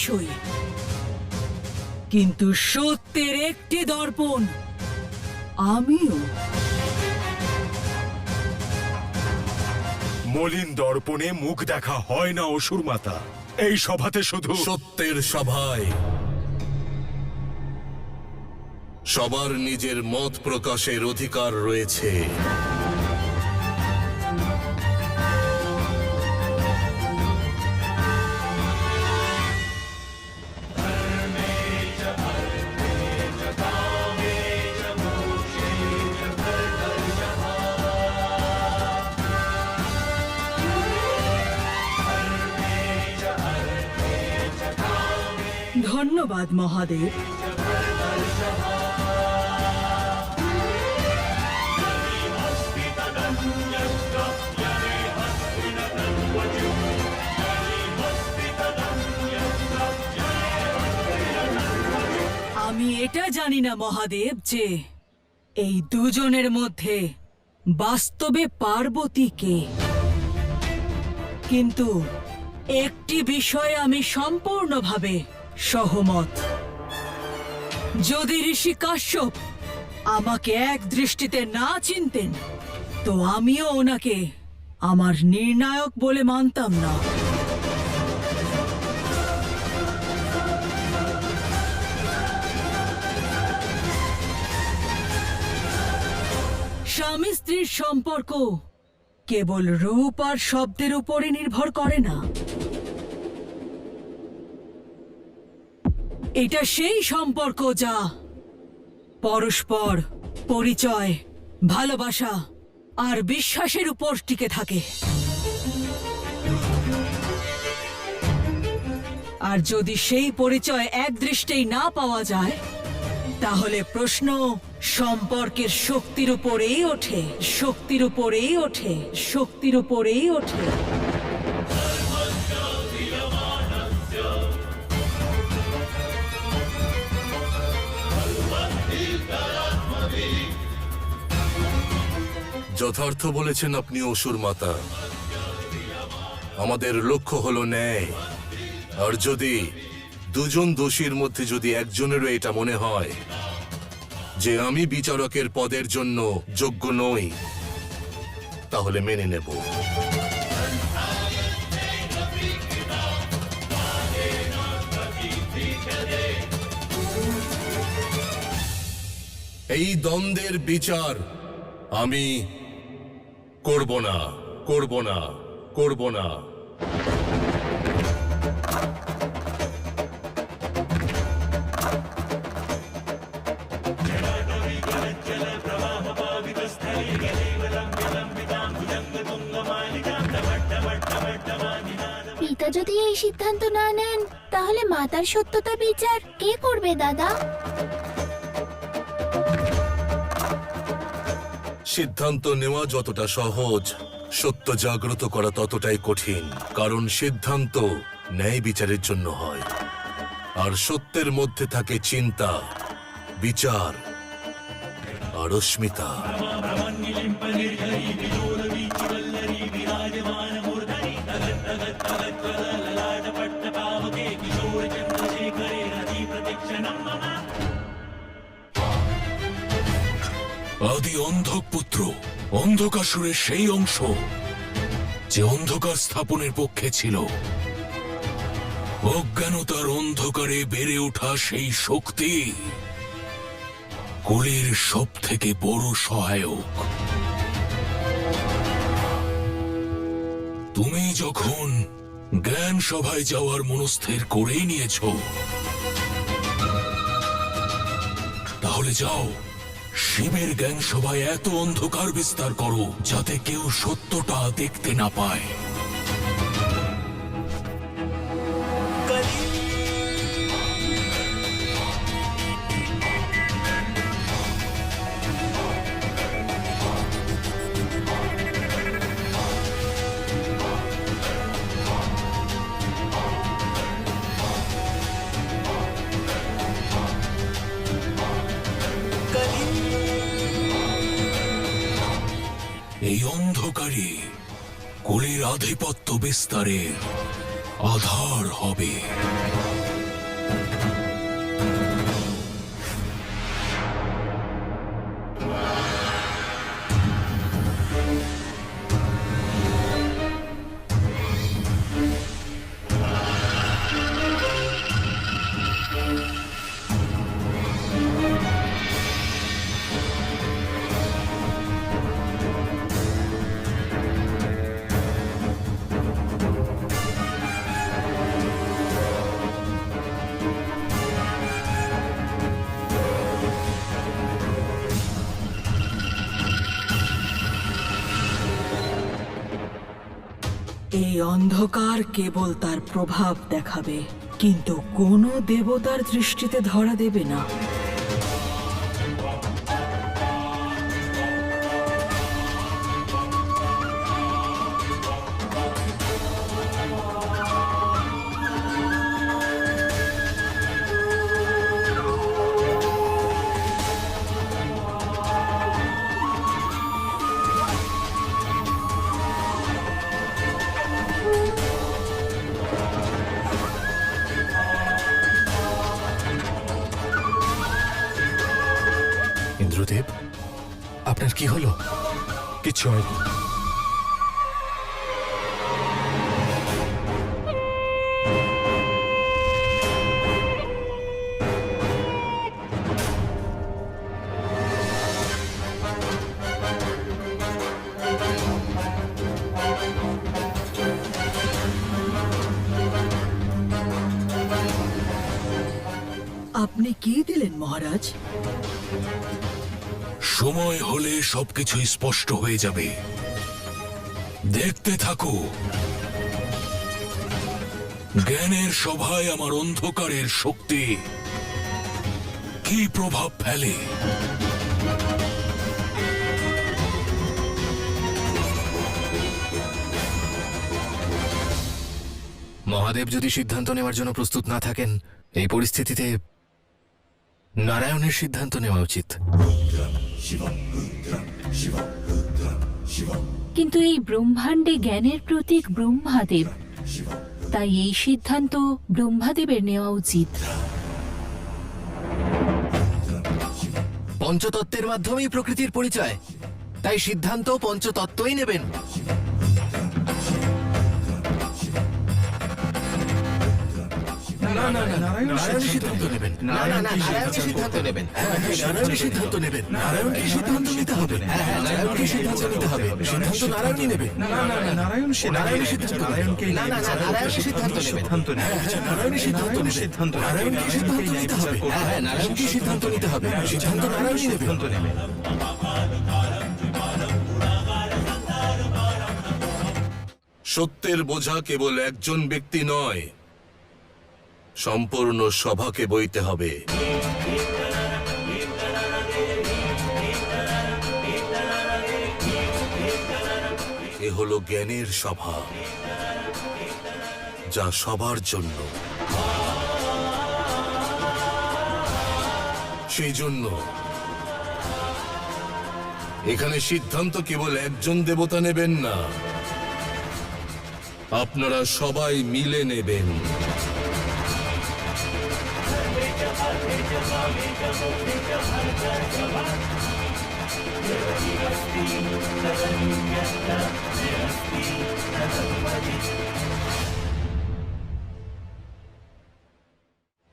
সই, কিন্তু সত্যের একটি দর্পণ আমিও। মলিন দর্পণে মুখ দেখা হয় না অসুর মাতা। এই সভাতে শুধু সত্যের সভায় সবার নিজের মত প্রকাশের অধিকার রয়েছে। ধন্যবাদ মহাদেব। আমি এটা জানি না মহাদেব যে এই দুজনের মধ্যে বাস্তবে পার্বতী কে, কিন্তু একটি বিষয়ে আমি সম্পূর্ণভাবে সহমত। যদি ঋষি কাশ্যপ আমাকে এক দৃষ্টিতে না চিনতেন, তো আমিও ওনাকে আমার নির্ণায়ক বলে মানতাম না। স্বামী স্ত্রীর সম্পর্ক কেবল রূপ আর শব্দের উপরে নির্ভর করে না। এটা সেই সম্পর্ক যা পরস্পর পরিচয়, ভালোবাসা আর বিশ্বাসের উপর টিকে থাকে। আর যদি সেই পরিচয় এক দৃষ্টেই না পাওয়া যায়, তাহলে প্রশ্ন সম্পর্কের শক্তির উপরেই ওঠে, শক্তির উপরেই ওঠে, শক্তির উপরেই ওঠে। যথার্থ বলেছেন আপনি অসুর মাতা। আমাদের লক্ষ্য হলো ন্যায়। আর যদি দুজন দোষীর মধ্যে যদি একজনেরও এটা মনে হয় যে আমি বিচারকের পদের জন্য যোগ্য নই, তাহলে মেনে নেব। এই দ্বন্দ্বের বিচার আমি করব না, করব না, করব না। পিতা যদি এই সিদ্ধান্ত না নেন, তাহলে মাতার সত্যতা বিচার কে করবে দাদা? সিদ্ধান্ত নেওয়া যতটা সহজ, সত্য জাগ্রত করা ততটাই কঠিন। কারণ সিদ্ধান্ত ন্যায় বিচারের জন্য হয়, আর সত্যের মধ্যে থাকে চিন্তা, বিচার আর অস্মিতা। আদি অন্ধক পুত্র অন্ধকাসুরের সেই অংশ যে অন্ধকার স্থাপনের পক্ষে ছিল, অজ্ঞানতার অন্ধকারে বেড়ে ওঠা সেই শক্তি কলির সব থেকে বড় সহায়ক। তুমি যখন জ্ঞান সভায় যাওয়ার মনস্থির করেই নিয়েছ, তাহলে যাও শিবের জ্ঞান সভায় এত অন্ধকার বিস্তার করো যাতে কেউ সত্যটা দেখতে না পায়। এই অন্ধকারে কলির আধিপত্য বিস্তারের আধার হবে। এই অন্ধকার কেবল তার প্রভাব দেখাবে, কিন্তু কোনো দেবতার দৃষ্টিতে ধরা দেবে না। ইন্দ্রদেব, আপনার কি হলো? কিচ্ছু হয়নি। আপনি কি দিলেন মহারাজ? সময় হলে সবকিছু স্পষ্ট হয়ে যাবে, দেখতে থাকো। জ্ঞানের সভায় আমার অন্ধকারের শক্তি কি প্রভাব ফেলে। মহাদেব যদি সিদ্ধান্ত নেওয়ার জন্য প্রস্তুত না থাকেন, এই পরিস্থিতিতে নারায়ণের সিদ্ধান্ত নেওয়া উচিত। কিন্তু এই ব্রহ্মাণ্ডে জ্ঞানের প্রতীক ব্রহ্মাদেব, তাই এই সিদ্ধান্ত ব্রহ্মাদেবের নেওয়া উচিত। পঞ্চতত্ত্বের মাধ্যমেই প্রকৃতির পরিচয়, তাই সিদ্ধান্ত পঞ্চতত্ত্বই নেবেন। নারায়ণের সিদ্ধান্ত নেবেন। নারায়ণকে সিদ্ধান্ত নেবেন। নারায়ণের সিদ্ধান্ত নেবেন। নারায়ণকে সিদ্ধান্ত নিতে হবে। নারায়ণকে সিদ্ধান্ত নিতে হবে। সিদ্ধান্ত নারায়ণই নেবেন। নারায়ণের সিদ্ধান্ত নারায়ণকে নারায়ণকে সিদ্ধান্ত নেবেন। নারায়ণের সিদ্ধান্ত নেবেন। নারায়ণকে সিদ্ধান্ত নিতে হবে। নারায়ণকে সিদ্ধান্ত নিতে হবে। সিদ্ধান্ত নারায়ণই নেবেন। সত্যের বোঝা কেবল একজন ব্যক্তি নয়, সম্পূর্ণ সভাকে বইতে হবে। এ হলো জ্ঞানের সভা, যা সবার জন্য। সেই জন্য এখানে সিদ্ধান্ত কেবল একজন দেবতা নেবেন না, আপনারা সবাই মিলে নেবেন।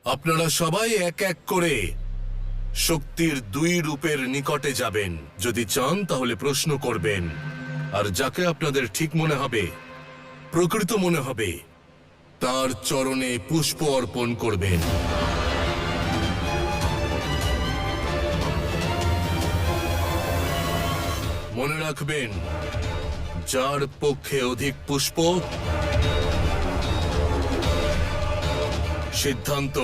আপনারা সবাই এক এক করে শক্তির দুই রূপের নিকটে যাবেন। যদি চান তাহলে প্রশ্ন করবেন, আর যাকে আপনাদের ঠিক মনে হবে, প্রকৃত মনে হবে, তার চরণে পুষ্প অর্পণ করবেন। মনে রাখবেন, যার পক্ষে অধিক পুষ্প, সিদ্ধান্ত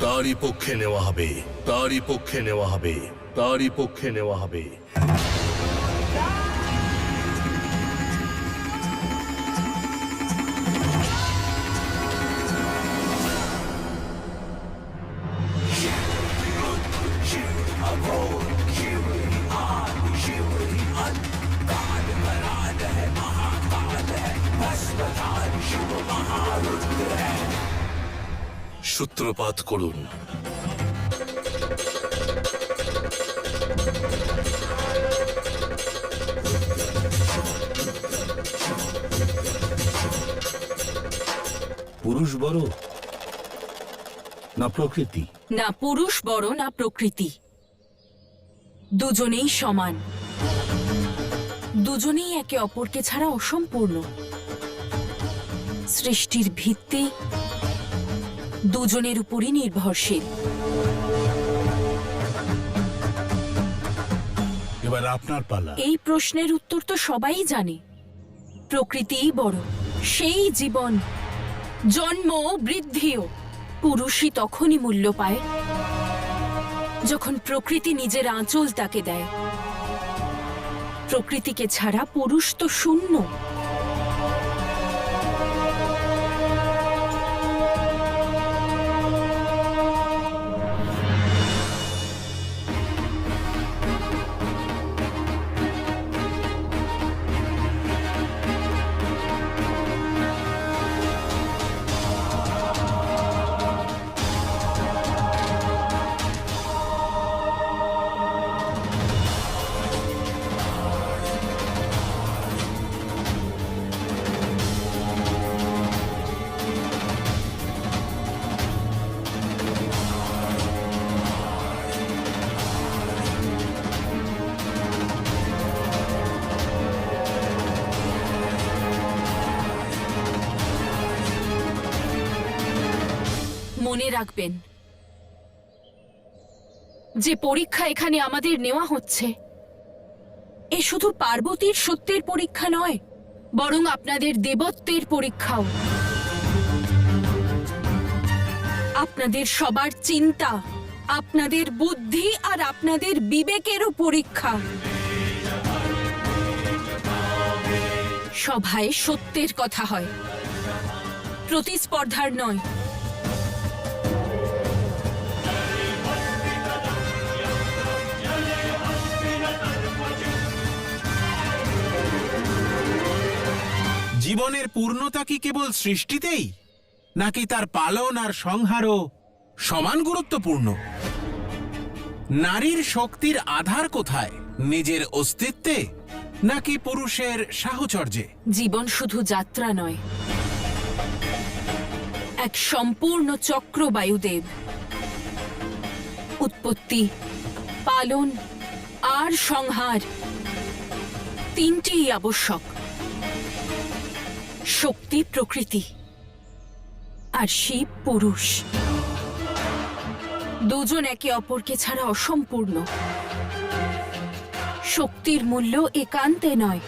তারই পক্ষে নেওয়া হবে, তারই পক্ষে নেওয়া হবে, তারই পক্ষে নেওয়া হবে। সূত্রপাত করুন। পুরুষ বড় না প্রকৃতি? না পুরুষ বড় না প্রকৃতি, দুজনেই সমান। দুজনেই একে অপরকে ছাড়া অসম্পূর্ণ। সৃষ্টির ভিত্তি দুজনের উপরই নির্ভরশীল। এবার আপনার পালা। এই প্রশ্নের উত্তর তো সবাই জানে। প্রকৃতিই বড়, সেই জীবন, জন্ম বৃদ্ধিও পুরুষই তখনই মূল্য পায় যখন প্রকৃতি নিজের আঁচল তাকে দেয়। প্রকৃতিকে ছাড়া পুরুষ তো শূন্য। মনে রাখবেন, যে পরীক্ষা এখানে আমাদের নেওয়া হচ্ছে এ শুধু পার্বতীর সত্যের পরীক্ষা নয়, বরং আপনাদের দেবত্বের পরীক্ষাও। আপনাদের সবার চিন্তা, আপনাদের বুদ্ধি আর আপনাদের বিবেকেরও পরীক্ষা। সভায় সত্যের কথা হয়, প্রতিস্পর্ধার নয়। জীবনের পূর্ণতা কি কেবল সৃষ্টিতেই, নাকি তার পালন আর সংহারও সমান গুরুত্বপূর্ণ? নারীর শক্তির আধার কোথায়? নিজের অস্তিত্বে নাকি পুরুষের সাহচর্যে? জীবন শুধু যাত্রা নয়, এক সম্পূর্ণ চক্র। বায়ুদেব, উৎপত্তি, পালন আর সংহার তিনটিই আবশ্যক। শক্তি প্রকৃতি আর শিব পুরুষ, দুজন একে অপরকে ছাড়া অসম্পূর্ণ। শক্তির মূল্য একান্তে নয়,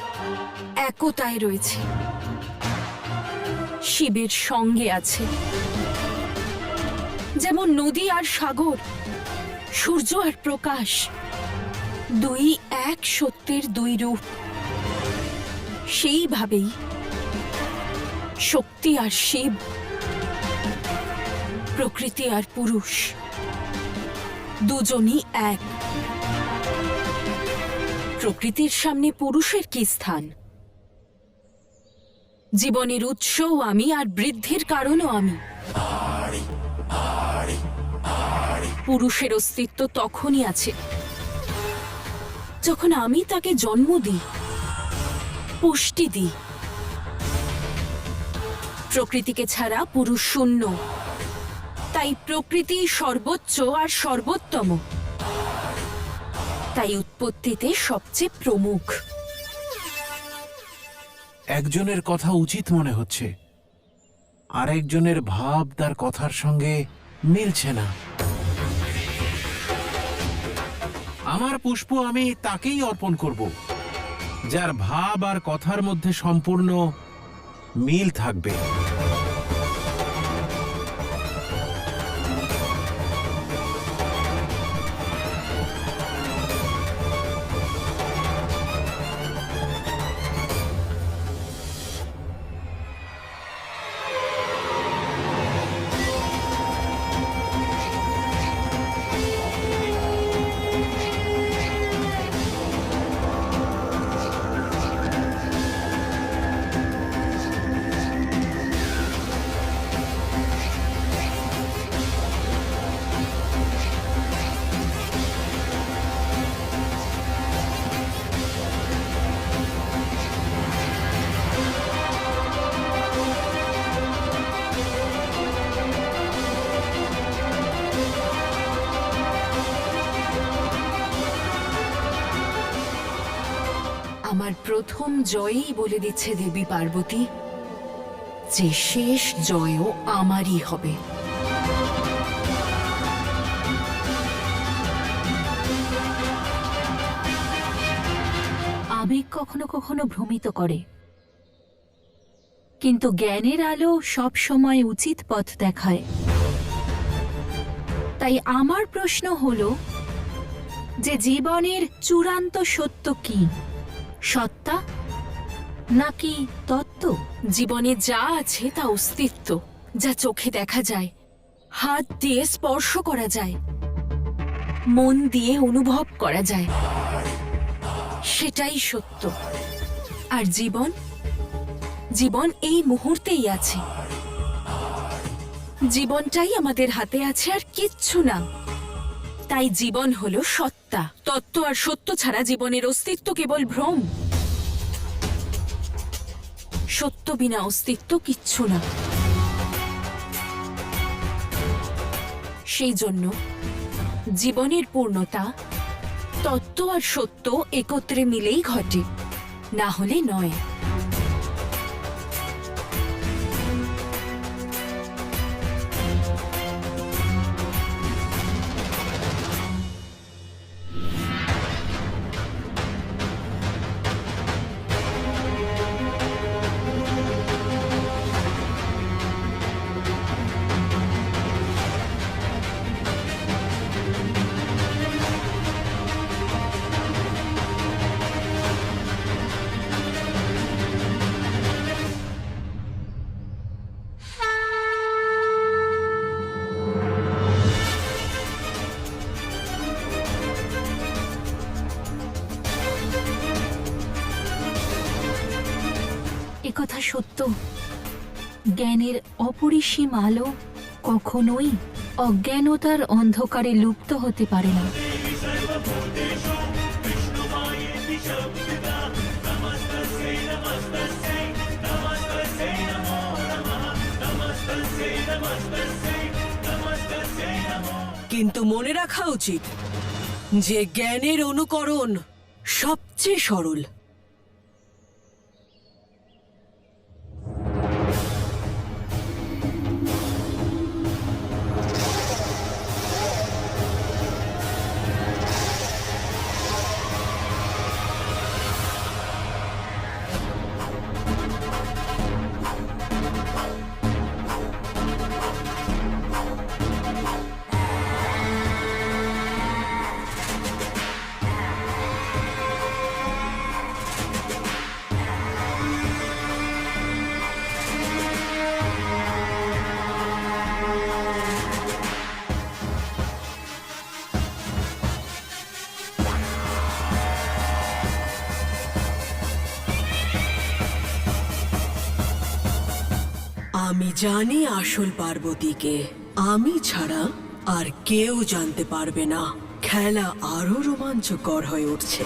একতায় রয়েছে, শিবের সঙ্গে আছে। যেমন নদী আর সাগর, সূর্য আর প্রকাশ, দুই এক সত্যের দুই রূপ। সেইভাবেই শক্তি আর শিব, প্রকৃতি আর পুরুষ, দুজনই এক। প্রকৃতির সামনে পুরুষের কি স্থান? জীবনের উৎসও আমি আর বৃদ্ধির কারণও আমি। পুরুষের অস্তিত্ব তখনই আছে যখন আমি তাকে জন্ম দিই, পুষ্টি দিই। প্রকৃতিকে ছাড়া পুরুষ শূন্য, তাই প্রকৃতি সর্বোচ্চ আর সর্বোত্তম, তাই উৎপত্তিতে সবচেয়ে প্রমুখ। একজনের কথা উচিত মনে হচ্ছে, আরেকজনের ভাব তার কথার সঙ্গে মিলছে না। আমার পুষ্প আমি তাকেই অর্পণ করব যার ভাব আর কথার মধ্যে সম্পূর্ণ মিল থাকবে। আমার প্রথম জয়ই বলে দিচ্ছে দেবী পার্বতী যে শেষ জয়ও আমারই হবে। আবেগ কখনো কখনো ভ্রমিত করে, কিন্তু জ্ঞানের আলো সব সময় উচিত পথ দেখায়। তাই আমার প্রশ্ন হলো যে জীবনের চূড়ান্ত সত্য কি, সত্তা নাকি তত্ত্ব? জীবনে যা আছে তা অস্তিত্ব, যা চোখে দেখা যায়, হাত দিয়ে স্পর্শ করা যায়, মন দিয়ে অনুভব করা যায়, সেটাই সত্য। আর জীবন, জীবন এই মুহূর্তেই আছে। জীবনটাই আমাদের হাতে আছে, আর কিচ্ছু না। তাই জীবন হলো সত্তা। তত্ত্ব আর সত্য ছাড়া জীবনের অস্তিত্ব কেবল ভ্রম। সত্য বিনা অস্তিত্ব কিচ্ছু না। সেই জন্য জীবনের পূর্ণতা তত্ত্ব আর সত্য একত্রে মিলেই ঘটে, না হলে নয়। একথা সত্য, জ্ঞানের অপরিসীম আলো কখনোই অজ্ঞানতার অন্ধকারে লুপ্ত হতে পারে না। কিন্তু মনে রাখা উচিত যে জ্ঞানের অনুকরণ সবচেয়ে সরল। আমি জানি আসল পার্বতীকে, আমি ছাড়া আর কেউ জানতে পারবে না। খেলা আরো রোমাঞ্চকর হয়ে উঠছে।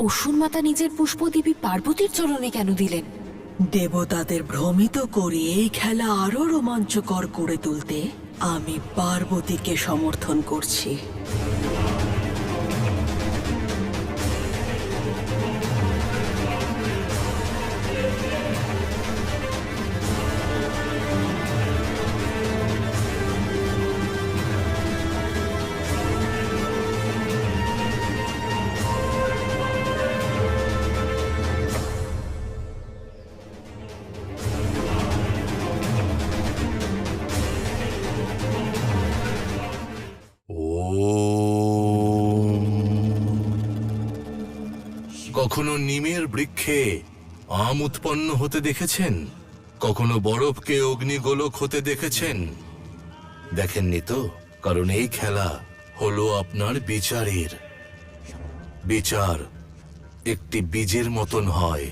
অসুর মাতা নিজের পুষ্পদেবী পার্বতীর চরণে কেন দিলেন? দেবতাদের ভ্রমিত করে এই খেলা আরো রোমাঞ্চকর করে তুলতে আমি পার্বতীকে সমর্থন করছি। কখনো নিমের বৃক্ষে আম উৎপন্ন হতে দেখেছেন? কখনো বরফকে অগ্নিগোলক হতে দেখেছেন? দেখেননি তো? কারণ এই খেলা হলো আপনার বিচারের। বিচার একটি বীজের মতন হয়,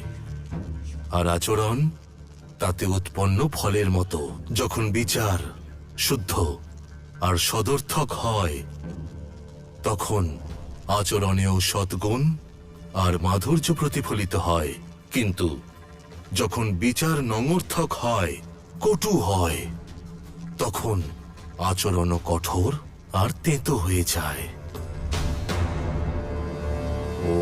আর আচরণ তাতে উৎপন্ন ফলের মতো। যখন বিচার শুদ্ধ আর সদর্থক হয়, তখন আচরণেও সদ্গুণ আর মাধুর্য প্রতিফলিত হয়। কিন্তু যখন বিচার নঙর্থক হয়, কটু হয়, তখন আচরণও কঠোর আর তেতো হয়ে যায়। ও